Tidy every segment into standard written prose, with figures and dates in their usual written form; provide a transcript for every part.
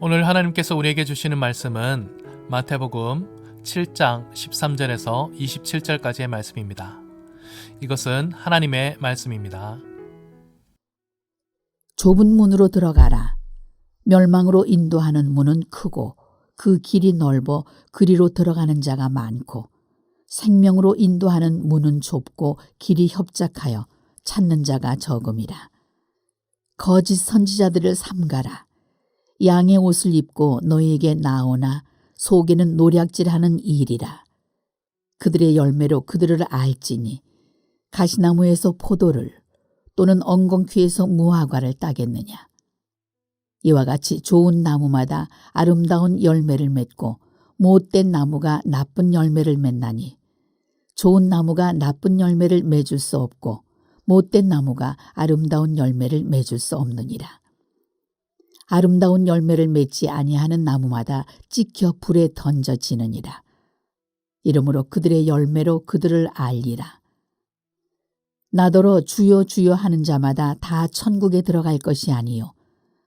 오늘 하나님께서 우리에게 주시는 말씀은 마태복음 7장 13절에서 27절까지의 말씀입니다. 이것은 하나님의 말씀입니다. 좁은 문으로 들어가라. 멸망으로 인도하는 문은 크고 그 길이 넓어 그리로 들어가는 자가 많고 생명으로 인도하는 문은 좁고 길이 협착하여 찾는 자가 적음이라. 거짓 선지자들을 삼가라. 양의 옷을 입고 너희에게 나오나 속에는 노략질하는 일이라. 그들의 열매로 그들을 알지니 가시나무에서 포도를 또는 엉겅퀴에서 무화과를 따겠느냐. 이와 같이 좋은 나무마다 아름다운 열매를 맺고 못된 나무가 나쁜 열매를 맺나니 좋은 나무가 나쁜 열매를 맺을 수 없고 못된 나무가 아름다운 열매를 맺을 수 없느니라. 아름다운 열매를 맺지 아니하는 나무마다 찍혀 불에 던져지느니라. 이러므로 그들의 열매로 그들을 알리라. 나더러 주여 주여 하는 자마다 다 천국에 들어갈 것이 아니요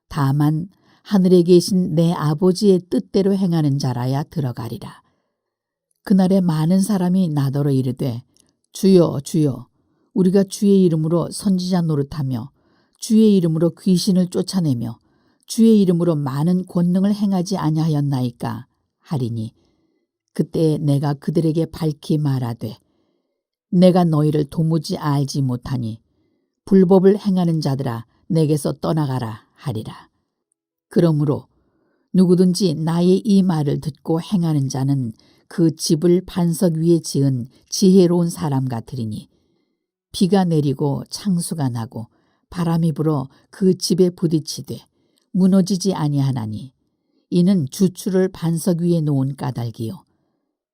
다만 하늘에 계신 내 아버지의 뜻대로 행하는 자라야 들어가리라. 그날에 많은 사람이 나더러 이르되 주여 주여 우리가 주의 이름으로 선지자 노릇하며 주의 이름으로 귀신을 쫓아내며 주의 이름으로 많은 권능을 행하지 아니하였나이까 하리니 그때 내가 그들에게 밝히 말하되 내가 너희를 도무지 알지 못하니 불법을 행하는 자들아 내게서 떠나가라 하리라. 그러므로 누구든지 나의 이 말을 듣고 행하는 자는 그 집을 반석 위에 지은 지혜로운 사람 같으리니 비가 내리고 창수가 나고 바람이 불어 그 집에 부딪히되 무너지지 아니하나니 이는 주추를 반석 위에 놓은 까닭이요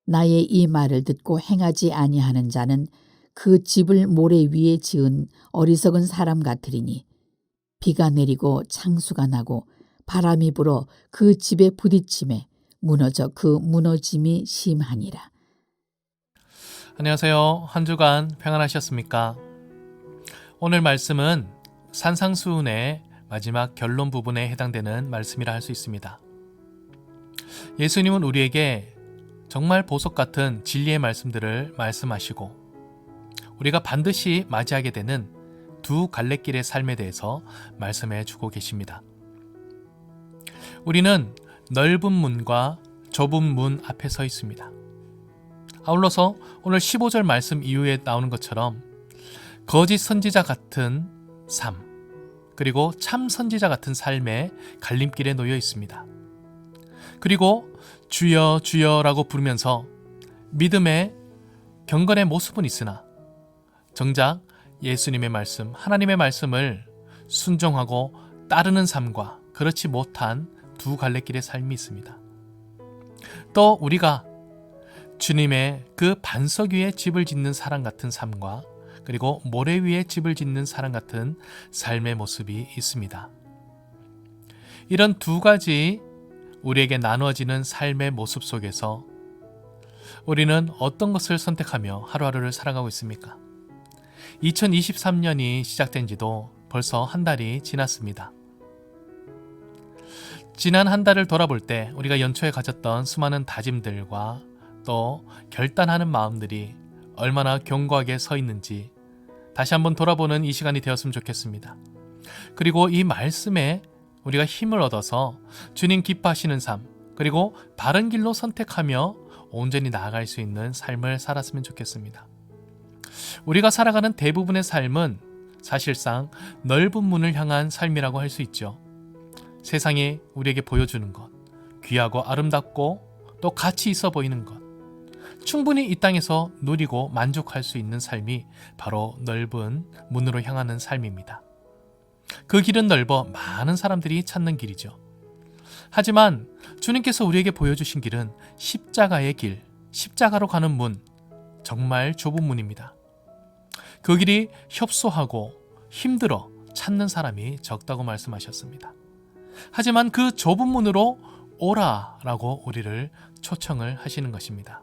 나의 이 말을 듣고 행하지 아니하는 자는 그 집을 모래 위에 지은 어리석은 사람 같으리니 비가 내리고 창수가 나고 바람이 불어 그 집에 부딪힘에 무너져 그 무너짐이 심하니라. 안녕하세요. 한 주간 평안하셨습니까? 오늘 말씀은 산상수훈의 마지막 결론 부분에 해당되는 말씀이라 할 수 있습니다. 예수님은 우리에게 정말 보석 같은 진리의 말씀들을 말씀하시고 우리가 반드시 맞이하게 되는 두 갈래길의 삶에 대해서 말씀해 주고 계십니다. 우리는 넓은 문과 좁은 문 앞에 서 있습니다. 아울러서 오늘 15절 말씀 이후에 나오는 것처럼 거짓 선지자 같은 삶 그리고 참 선지자 같은 삶의 갈림길에 놓여 있습니다. 그리고 주여 주여라고 부르면서 믿음의 경건의 모습은 있으나 정작 예수님의 말씀, 하나님의 말씀을 순종하고 따르는 삶과 그렇지 못한 두 갈래길의 삶이 있습니다. 또 우리가 주님의 그 반석 위에 집을 짓는 사람 같은 삶과 그리고 모래 위에 집을 짓는 사람 같은 삶의 모습이 있습니다. 이런 두 가지 우리에게 나누어지는 삶의 모습 속에서 우리는 어떤 것을 선택하며 하루하루를 살아가고 있습니까? 2023년이 시작된 지도 벌써 한 달이 지났습니다. 지난 한 달을 돌아볼 때 우리가 연초에 가졌던 수많은 다짐들과 또 결단하는 마음들이 얼마나 견고하게 서 있는지 다시 한번 돌아보는 이 시간이 되었으면 좋겠습니다. 그리고 이 말씀에 우리가 힘을 얻어서 주님 기뻐하시는 삶 그리고 바른 길로 선택하며 온전히 나아갈 수 있는 삶을 살았으면 좋겠습니다. 우리가 살아가는 대부분의 삶은 사실상 넓은 문을 향한 삶이라고 할 수 있죠. 세상이 우리에게 보여주는 것, 귀하고 아름답고 또 가치 있어 보이는 것, 충분히 이 땅에서 누리고 만족할 수 있는 삶이 바로 넓은 문으로 향하는 삶입니다. 그 길은 넓어 많은 사람들이 찾는 길이죠. 하지만 주님께서 우리에게 보여주신 길은 십자가의 길, 십자가로 가는 문, 정말 좁은 문입니다. 그 길이 협소하고 힘들어 찾는 사람이 적다고 말씀하셨습니다. 하지만 그 좁은 문으로 오라라고 우리를 초청을 하시는 것입니다.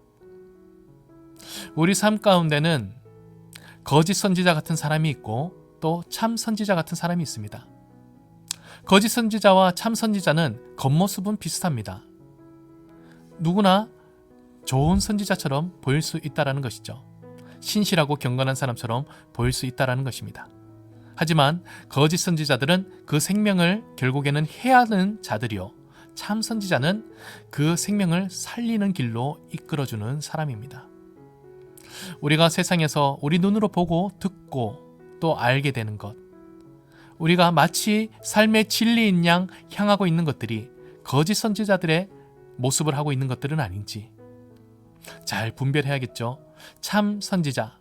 우리 삶 가운데는 거짓 선지자 같은 사람이 있고 또 참 선지자 같은 사람이 있습니다. 거짓 선지자와 참 선지자는 겉모습은 비슷합니다. 누구나 좋은 선지자처럼 보일 수 있다는 것이죠. 신실하고 경건한 사람처럼 보일 수 있다는 것입니다. 하지만 거짓 선지자들은 그 생명을 결국에는 해하는 자들이요, 참 선지자는 그 생명을 살리는 길로 이끌어주는 사람입니다. 우리가 세상에서 우리 눈으로 보고 듣고 또 알게 되는 것, 우리가 마치 삶의 진리인 양 향하고 있는 것들이 거짓 선지자들의 모습을 하고 있는 것들은 아닌지 잘 분별해야겠죠. 참 선지자,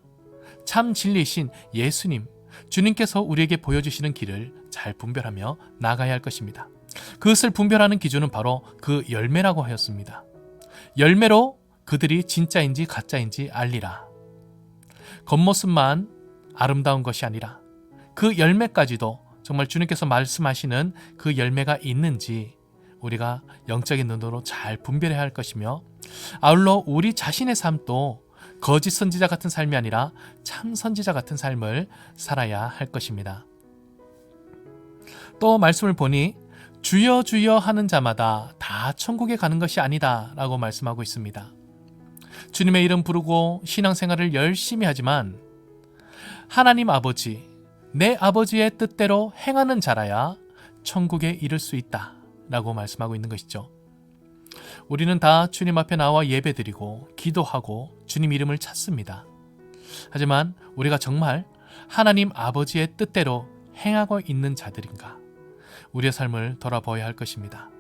참 진리이신 예수님, 주님께서 우리에게 보여주시는 길을 잘 분별하며 나가야 할 것입니다. 그것을 분별하는 기준은 바로 그 열매라고 하였습니다. 열매로 그들이 진짜인지 가짜인지 알리라. 겉모습만 아름다운 것이 아니라 그 열매까지도 정말 주님께서 말씀하시는 그 열매가 있는지 우리가 영적인 눈으로 잘 분별해야 할 것이며, 아울러 우리 자신의 삶도 거짓 선지자 같은 삶이 아니라 참 선지자 같은 삶을 살아야 할 것입니다. 또 말씀을 보니 주여 주여 하는 자마다 다 천국에 가는 것이 아니다 라고 말씀하고 있습니다. 주님의 이름 부르고 신앙생활을 열심히 하지만 하나님 아버지, 내 아버지의 뜻대로 행하는 자라야 천국에 이를 수 있다 라고 말씀하고 있는 것이죠. 우리는 다 주님 앞에 나와 예배드리고 기도하고 주님 이름을 찾습니다. 하지만 우리가 정말 하나님 아버지의 뜻대로 행하고 있는 자들인가? 우리의 삶을 돌아보아야 할 것입니다.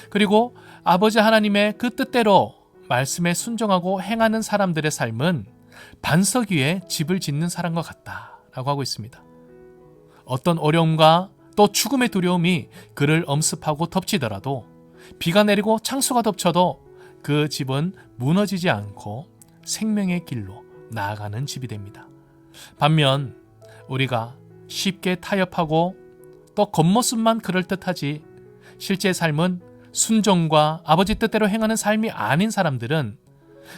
그리고 아버지 하나님의 그 뜻대로 말씀에 순종하고 행하는 사람들의 삶은 반석 위에 집을 짓는 사람과 같다라고 하고 있습니다. 어떤 어려움과 또 죽음의 두려움이 그를 엄습하고 덮치더라도, 비가 내리고 창수가 덮쳐도 그 집은 무너지지 않고 생명의 길로 나아가는 집이 됩니다. 반면 우리가 쉽게 타협하고 또 겉모습만 그럴듯하지 실제 삶은 순종과 아버지 뜻대로 행하는 삶이 아닌 사람들은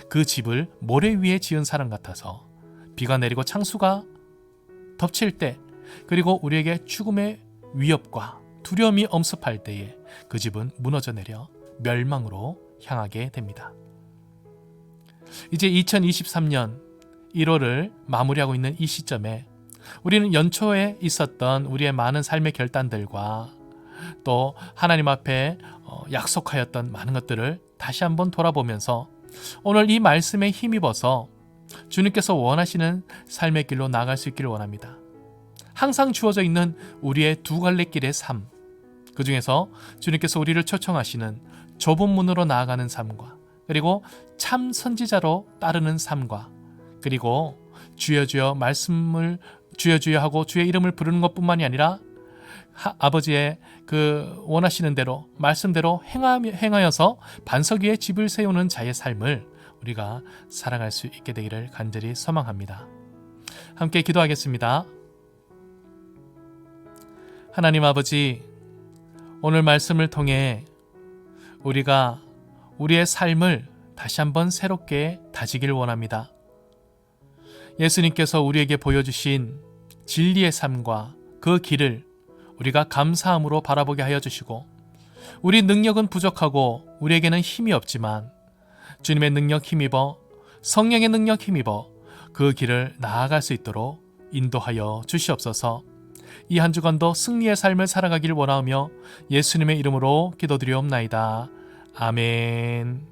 그 집을 모래 위에 지은 사람 같아서 비가 내리고 창수가 덮칠 때, 그리고 우리에게 죽음의 위협과 두려움이 엄습할 때에 그 집은 무너져 내려 멸망으로 향하게 됩니다. 이제 2023년 1월을 마무리하고 있는 이 시점에 우리는 연초에 있었던 우리의 많은 삶의 결단들과 또 하나님 앞에 약속하였던 많은 것들을 다시 한번 돌아보면서 오늘 이 말씀에 힘입어서 주님께서 원하시는 삶의 길로 나아갈 수 있기를 원합니다. 항상 주어져 있는 우리의 두 갈래 길의 삶, 그 중에서 주님께서 우리를 초청하시는 좁은 문으로 나아가는 삶과, 그리고 참 선지자로 따르는 삶과, 그리고 주여 주여 말씀을 주여 주여 하고 주의 이름을 부르는 것뿐만이 아니라 아버지의 그 원하시는 대로 말씀대로 행하여서 반석 위에 집을 세우는 자의 삶을 우리가 살아갈 수 있게 되기를 간절히 소망합니다. 함께 기도하겠습니다. 하나님 아버지, 오늘 말씀을 통해 우리가 우리의 삶을 다시 한번 새롭게 다지길 원합니다. 예수님께서 우리에게 보여주신 진리의 삶과 그 길을 우리가 감사함으로 바라보게 하여 주시고, 우리 능력은 부족하고 우리에게는 힘이 없지만 주님의 능력 힘입어, 성령의 능력 힘입어 그 길을 나아갈 수 있도록 인도하여 주시옵소서. 이 한 주간도 승리의 삶을 살아가길 원하며 예수님의 이름으로 기도드리옵나이다. 아멘.